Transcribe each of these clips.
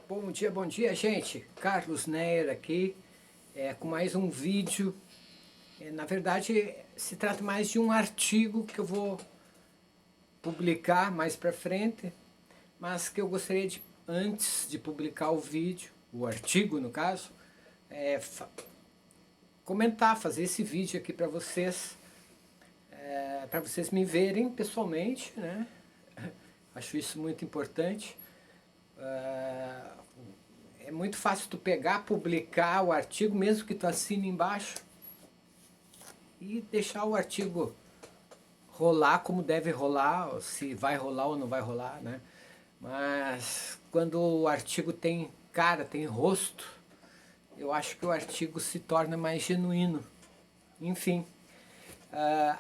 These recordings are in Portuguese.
bom dia, gente. Carlos Neyer aqui, com mais um vídeo. Na verdade, se trata mais de um artigo que eu vou publicar mais para frente, mas que eu gostaria de, antes de publicar o vídeo, o artigo no caso, comentar, fazer esse vídeo aqui para vocês me verem pessoalmente, né? Acho isso muito importante. É muito fácil tu pegar, publicar o artigo, mesmo que tu assine embaixo, e deixar o artigo rolar como deve rolar, ou se vai rolar ou não vai rolar, né? Mas quando o artigo tem cara, tem rosto, eu acho que o artigo se torna mais genuíno. Enfim,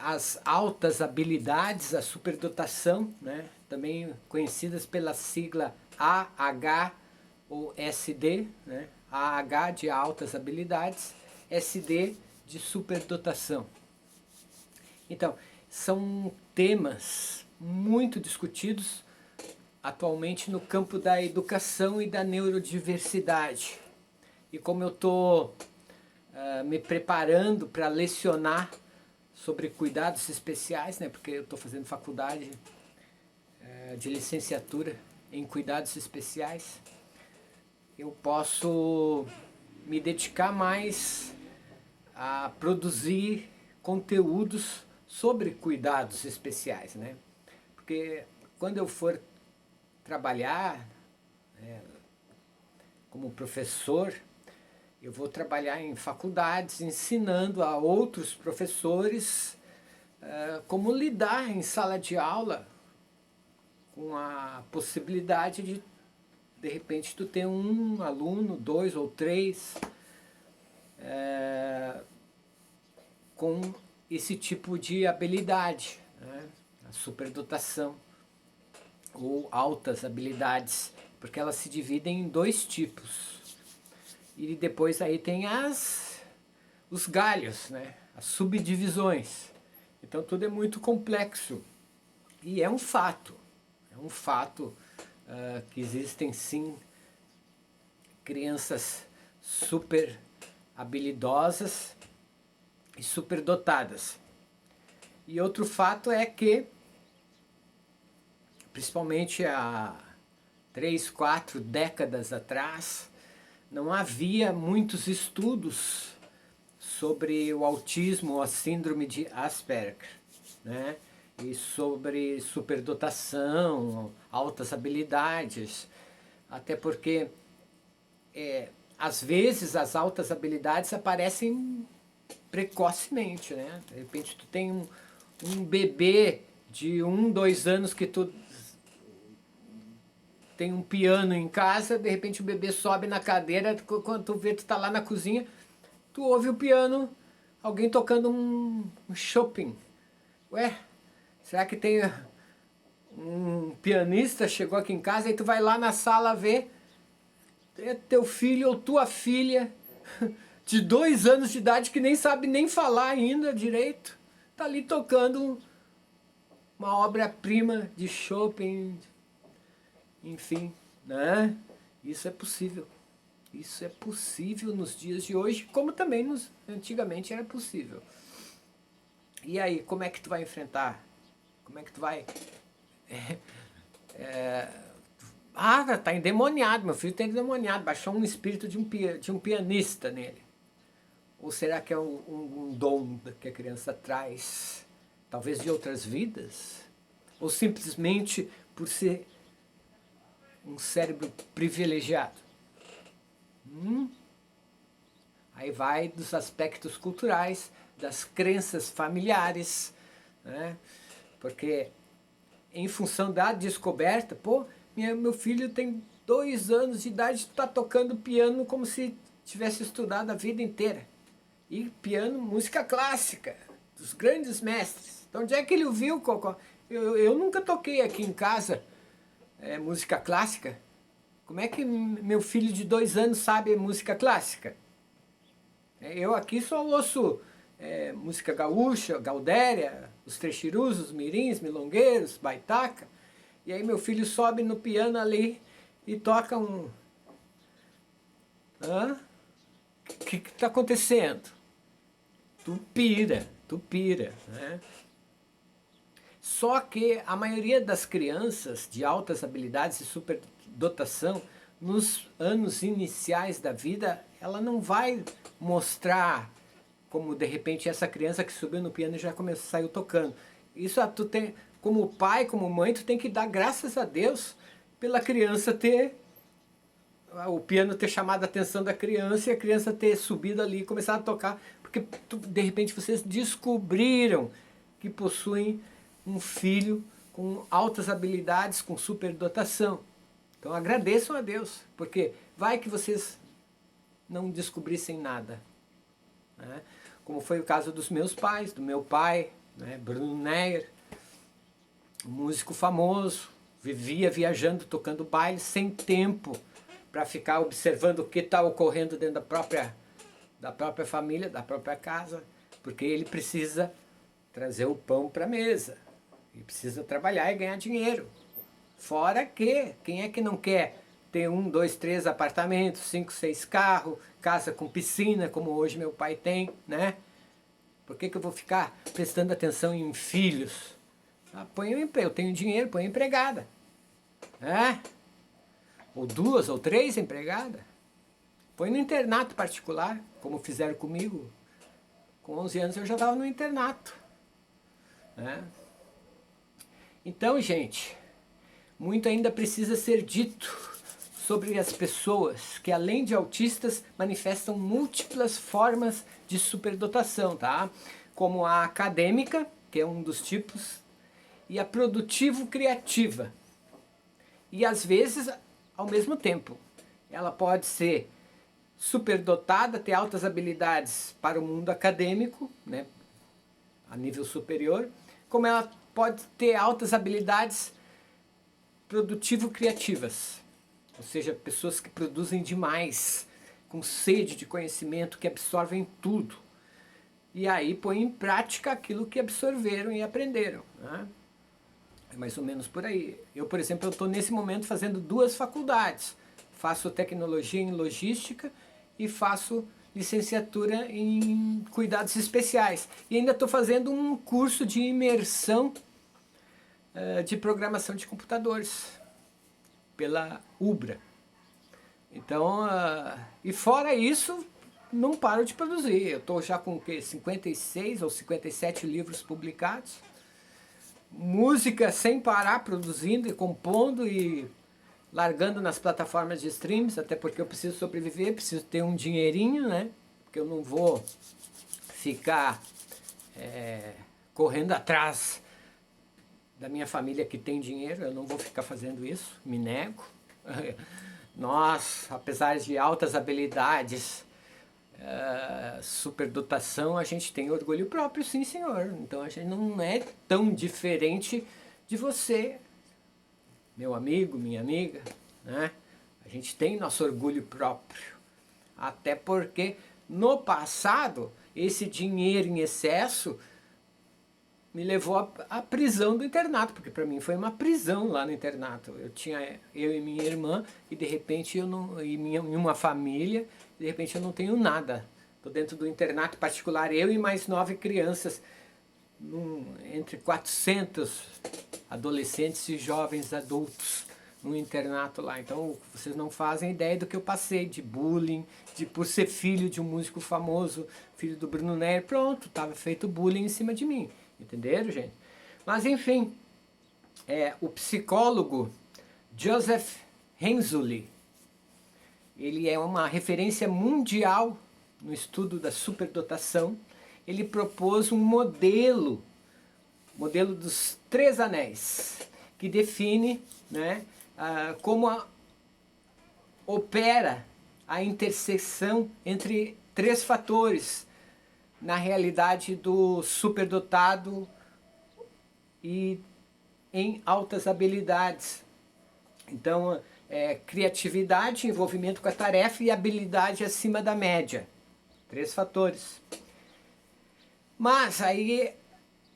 as altas habilidades, a superdotação, né? Também conhecidas pela sigla AH ou SD, né? AH de altas habilidades, SD de superdotação. Então, são temas muito discutidos atualmente no campo da educação e da neurodiversidade. E como eu estou me preparando para lecionar sobre cuidados especiais, né? Porque eu estou fazendo faculdade de licenciatura em cuidados especiais, eu posso me dedicar mais a produzir conteúdos sobre cuidados especiais, né? Porque quando eu for trabalhar como professor, eu vou trabalhar em faculdades ensinando a outros professores como lidar em sala de aula com a possibilidade de repente tu ter um aluno, dois ou três com esse tipo de habilidade, né? A superdotação ou altas habilidades, porque elas se dividem em dois tipos. E depois aí tem os galhos, né? As subdivisões. Então tudo é muito complexo. E é um fato que existem sim crianças super habilidosas e superdotadas. E outro fato é que, principalmente há 3, 4 décadas atrás, não havia muitos estudos sobre o autismo ou a síndrome de Asperger, né? E sobre superdotação, altas habilidades, até porque às vezes as altas habilidades aparecem precocemente, né? De repente tu tem um bebê de 1, 2 anos que tu tem um piano em casa, de repente o bebê sobe na cadeira, quando tu vê, tu tá lá na cozinha, tu ouve o piano, alguém tocando um Chopin. Ué, será que tem um pianista chegou aqui em casa, e tu vai lá na sala ver, é teu filho ou tua filha de 2 anos de idade que nem sabe nem falar ainda direito, tá ali tocando uma obra-prima de Chopin, enfim, né? Isso é possível. Isso é possível nos dias de hoje, como também antigamente era possível. E aí, como é que tu vai enfrentar? Como é que tu vai... tá endemoniado, meu filho tá endemoniado, baixou um espírito de um pianista nele. Ou será que é um dom que a criança traz, talvez de outras vidas? Ou simplesmente por ser um cérebro privilegiado? Aí vai dos aspectos culturais, das crenças familiares, né? Porque em função da descoberta, pô, meu filho tem 2 anos de idade, está tocando piano como se tivesse estudado a vida inteira. E piano, música clássica, dos grandes mestres. Então onde é que ele ouviu? Eu nunca toquei aqui em casa música clássica. Como é que meu filho de 2 anos sabe música clássica? Eu aqui só ouço música gaúcha, gaudéria, os trechirus, os mirins, milongueiros, baitaca. E aí meu filho sobe no piano ali e toca Hã? O que está acontecendo? Tu pira, né? Só que a maioria das crianças de altas habilidades e superdotação, nos anos iniciais da vida, ela não vai mostrar como de repente essa criança que subiu no piano e já começou, saiu tocando. Isso tu tem, como pai, como mãe, tu tem que dar graças a Deus pela criança ter, o piano ter chamado a atenção da criança e a criança ter subido ali e começado a tocar, porque de repente vocês descobriram que possuem um filho com altas habilidades, com superdotação. Então agradeçam a Deus, porque vai que vocês não descobrissem nada, né? Como foi o caso dos meus pais, do meu pai, né, Bruno Neyer, um músico famoso, vivia viajando, tocando baile, sem tempo para ficar observando o que está ocorrendo dentro da própria família, da própria casa, porque ele precisa trazer o pão para a mesa, ele precisa trabalhar e ganhar dinheiro. Fora que, quem é que não quer ter 1, 2, 3 apartamentos, 5, 6 carros, casa com piscina, como hoje meu pai tem, né? Por que eu vou ficar prestando atenção em filhos? Ah, eu tenho dinheiro, põe empregada. É? Ou 2 ou 3 empregadas. Põe no internato particular, como fizeram comigo. Com 11 anos eu já estava no internato. Né? Então, gente, muito ainda precisa ser dito sobre as pessoas que, além de autistas, manifestam múltiplas formas de superdotação, tá? Como a acadêmica, que é um dos tipos, e a produtivo-criativa. E às vezes, ao mesmo tempo, ela pode ser superdotada, ter altas habilidades para o mundo acadêmico, né, a nível superior, como ela pode ter altas habilidades produtivo-criativas, ou seja, pessoas que produzem demais, com sede de conhecimento, que absorvem tudo, e aí põem em prática aquilo que absorveram e aprenderam, né? É mais ou menos por aí. Eu, por exemplo, estou nesse momento fazendo 2 faculdades, faço tecnologia em logística e faço licenciatura em cuidados especiais. E ainda estou fazendo um curso de imersão de programação de computadores pela Ubra. Então, e fora isso, não paro de produzir. Eu estou já com o quê? 56 ou 57 livros publicados. Música sem parar, produzindo e compondo e largando nas plataformas de streams, até porque eu preciso sobreviver, preciso ter um dinheirinho, né? Porque eu não vou ficar correndo atrás da minha família que tem dinheiro, eu não vou ficar fazendo isso, me nego. Nós, apesar de altas habilidades, superdotação, a gente tem orgulho próprio, sim senhor. Então a gente não é tão diferente de você, meu amigo, minha amiga, né? A gente tem nosso orgulho próprio. Até porque no passado, esse dinheiro em excesso me levou à prisão do internato, porque para mim foi uma prisão lá no internato. Eu e minha irmã, e de repente e uma família, de repente eu não tenho nada. Estou dentro do internato particular, eu e mais 9 crianças, entre 400 adolescentes e jovens adultos no internato lá. Então vocês não fazem ideia do que eu passei de bullying, por ser filho de um músico famoso, filho do Bruno Neyer, pronto, estava feito bullying em cima de mim. Entenderam, gente? Mas enfim, o psicólogo Joseph Hensley, ele é uma referência mundial no estudo da superdotação. Ele propôs um modelo dos 3 anéis, que define, né, como opera a interseção entre 3 fatores na realidade do superdotado e em altas habilidades. Então, criatividade, envolvimento com a tarefa e habilidade acima da média. 3 fatores. Mas aí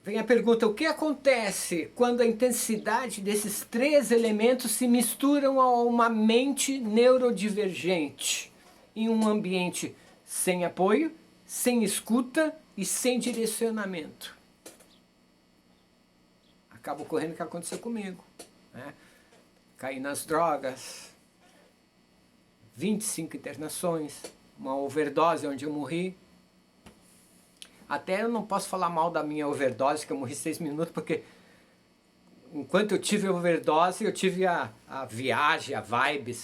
vem a pergunta, o que acontece quando a intensidade desses 3 elementos se misturam a uma mente neurodivergente? em um ambiente sem apoio, sem escuta e sem direcionamento. Acaba ocorrendo o que aconteceu comigo, né? Caí nas drogas, 25 internações, uma overdose onde eu morri. Até eu não posso falar mal da minha overdose, que eu morri 6 minutos, porque enquanto eu tive a overdose, eu tive a viagem, a vibe,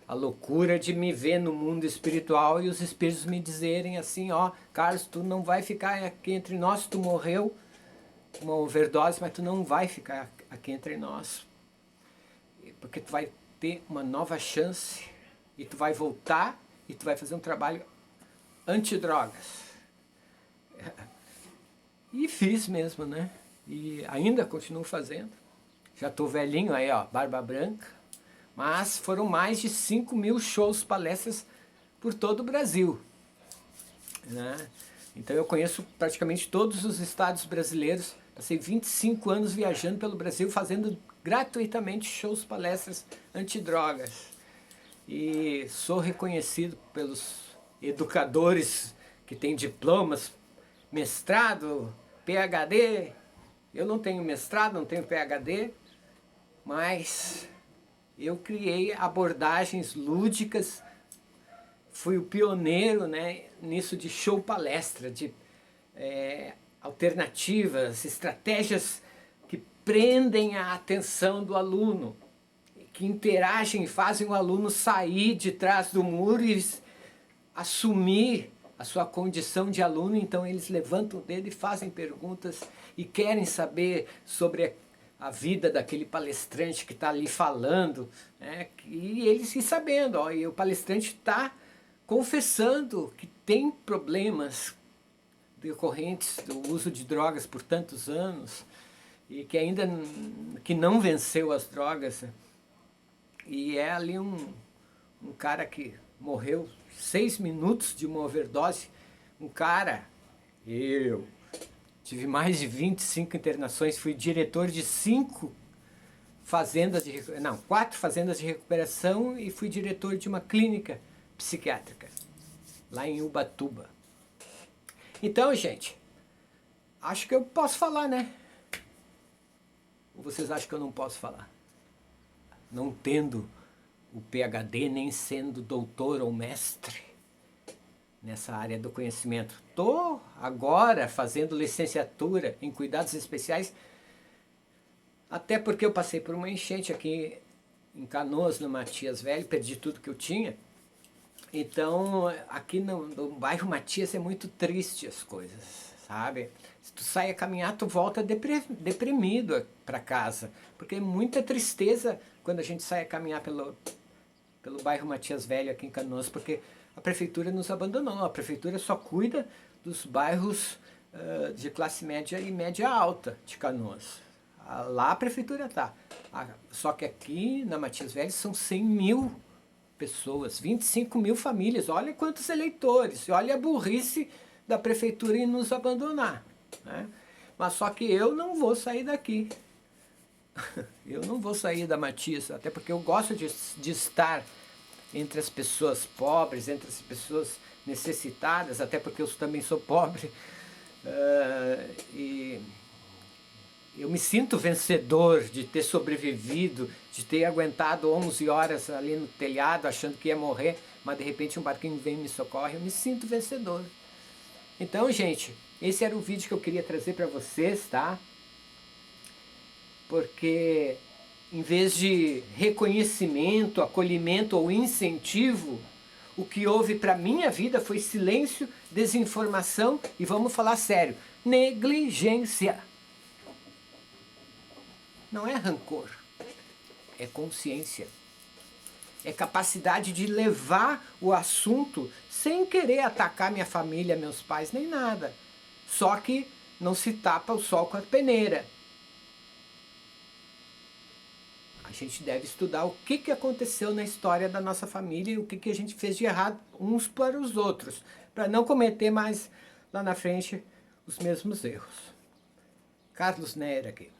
a loucura de me ver no mundo espiritual e os espíritos me dizerem assim, ó, Carlos, tu não vai ficar aqui entre nós, tu morreu, uma overdose, mas tu não vai ficar aqui entre nós, porque tu vai ter uma nova chance e tu vai voltar e tu vai fazer um trabalho antidrogas. E fiz mesmo, né? E ainda continuo fazendo. Já estou velhinho aí, ó, barba branca. Mas foram mais de 5.000 shows, palestras por todo o Brasil, né? Então eu conheço praticamente todos os estados brasileiros. Passei 25 anos viajando pelo Brasil, fazendo gratuitamente shows, palestras antidrogas. E sou reconhecido pelos educadores que têm diplomas, mestrado, PhD. Eu não tenho mestrado, não tenho PhD, mas eu criei abordagens lúdicas, fui o pioneiro, né, nisso de show palestra, de alternativas, estratégias que prendem a atenção do aluno, que interagem e fazem o aluno sair de trás do muro e assumir a sua condição de aluno. Então eles levantam o dedo e fazem perguntas e querem saber sobre a vida daquele palestrante que está ali falando, né? E eles se sabendo, ó, e o palestrante está confessando que tem problemas decorrentes do uso de drogas por tantos anos e que ainda que não venceu as drogas. E é ali um cara que morreu 6 minutos de uma overdose. Um cara, eu tive mais de 25 internações, fui diretor de 4 fazendas de recuperação e fui diretor de uma clínica psiquiátrica, lá em Ubatuba. Então, gente, acho que eu posso falar, né? Ou vocês acham que eu não posso falar? Não tendo o PhD, nem sendo doutor ou mestre nessa área do conhecimento. Estou agora fazendo licenciatura em cuidados especiais, até porque eu passei por uma enchente aqui em Canoas, no Matias Velho, perdi tudo que eu tinha. Então, aqui no bairro Matias é muito triste as coisas, sabe? Se tu sai a caminhar, tu volta deprimido para casa, porque é muita tristeza quando a gente sai a caminhar pelo bairro Matias Velho aqui em Canoas, porque a prefeitura nos abandonou. A prefeitura só cuida dos bairros de classe média e média alta de Canoas. Lá a prefeitura está. Só que aqui na Matias Velho são 100.000 pessoas, 25.000 famílias. Olha quantos eleitores, olha a burrice da prefeitura em nos abandonar, né? Mas só que eu não vou sair daqui. Eu não vou sair da Matias, até porque eu gosto de estar entre as pessoas pobres, entre as pessoas necessitadas, até porque eu também sou pobre. E eu me sinto vencedor de ter sobrevivido, de ter aguentado 11 horas ali no telhado achando que ia morrer, mas de repente um barquinho vem e me socorre. Eu me sinto vencedor. Então, gente, esse era o vídeo que eu queria trazer para vocês, tá? Porque em vez de reconhecimento, acolhimento ou incentivo, o que houve para minha vida foi silêncio, desinformação e, vamos falar sério, negligência. Não é rancor, é consciência. É capacidade de levar o assunto sem querer atacar minha família, meus pais, nem nada. Só que não se tapa o sol com a peneira. A gente deve estudar o que aconteceu na história da nossa família e o que a gente fez de errado uns para os outros, para não cometer mais lá na frente os mesmos erros. Carlos Neira aqui.